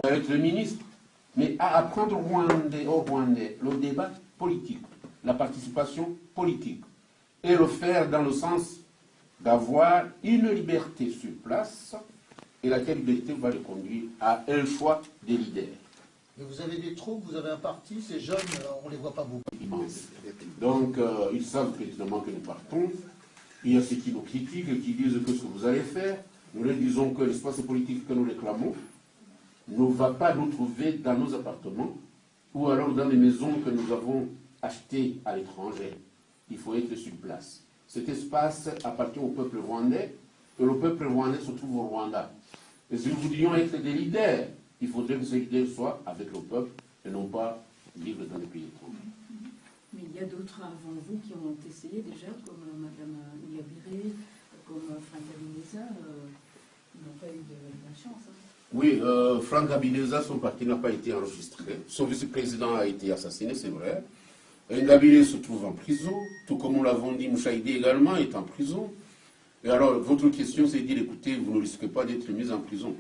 avec le ministre, mais à apprendre aux Rwandais le débat politique, la participation politique, et le faire dans le sens d'avoir une liberté sur place, et laquelle liberté va les conduire à un choix des leaders. Mais vous avez des troupes, vous avez un parti, ces jeunes, on ne les voit pas beaucoup. Donc, ils savent précisément que nous partons. Il y a ceux qui nous critiquent et qui disent que ce que vous allez faire, nous leur disons que l'espace politique que nous réclamons ne va pas nous trouver dans nos appartements ou alors dans les maisons que nous avons achetées à l'étranger. Il faut être sur place. Cet espace appartient au peuple rwandais et le peuple rwandais se trouve au Rwanda. Et si nous voudrions être des leaders, il faudrait que ces leaders soient avec le peuple et non pas vivre dans les pays étrangers. Mais il y a d'autres avant vous qui ont essayé déjà, comme Mme Ingabire, comme Franck Habineza, ils n'ont pas eu de la chance. Hein. Oui, Franck Habineza, son parti n'a pas été enregistré. Son vice-président a été assassiné, c'est vrai. Ingabire se trouve en prison, tout comme nous l'avons dit, Mouchaïdi également est en prison. Et alors, votre question, c'est de dire, écoutez, vous ne risquez pas d'être mis en prison.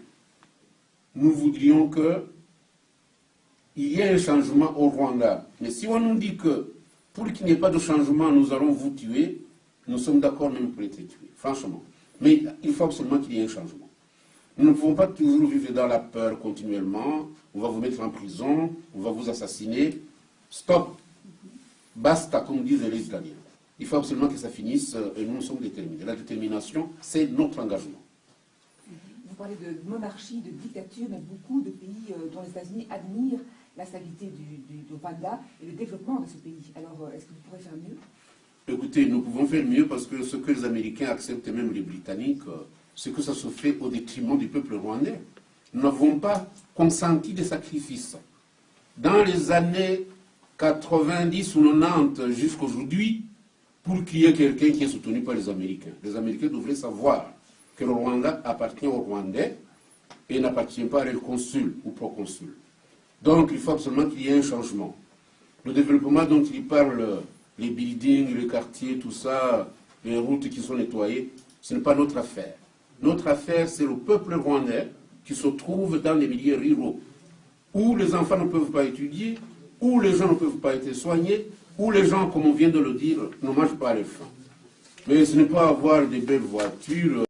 Nous voudrions qu'il y ait un changement au Rwanda. Mais si on nous dit que pour qu'il n'y ait pas de changement, nous allons vous tuer, nous sommes d'accord même pour être tués, franchement. Mais il faut absolument qu'il y ait un changement. Nous ne pouvons pas toujours vivre dans la peur continuellement. On va vous mettre en prison, on va vous assassiner. Stop. Basta, comme disent les Italiens. Il faut absolument que ça finisse et nous sommes déterminés. La détermination, c'est notre engagement. Vous parlez de monarchie, de dictature, mais beaucoup de pays, dont les États-Unis, admirent la stabilité du Rwanda et le développement de ce pays. Alors, est-ce que vous pourrez faire mieux? Écoutez, nous pouvons faire mieux parce que ce que les Américains acceptent, et même les Britanniques, c'est que ça se fait au détriment du peuple rwandais. Nous n'avons pas consenti des sacrifices. Dans les années 90 ou 90 jusqu'à aujourd'hui, pour qu'il y ait quelqu'un qui est soutenu par les Américains. Les Américains devraient savoir que le Rwanda appartient aux Rwandais et n'appartient pas à leur consul ou proconsul. Donc il faut absolument qu'il y ait un changement. Le développement dont il parle, les buildings, les quartiers, tout ça, les routes qui sont nettoyées, ce n'est pas notre affaire. Notre affaire, c'est le peuple rwandais qui se trouve dans les milieux ruraux, où les enfants ne peuvent pas étudier, où les gens ne peuvent pas être soignés, où les gens, comme on vient de le dire, ne mangent pas les faim. Mais ce n'est pas avoir des belles voitures.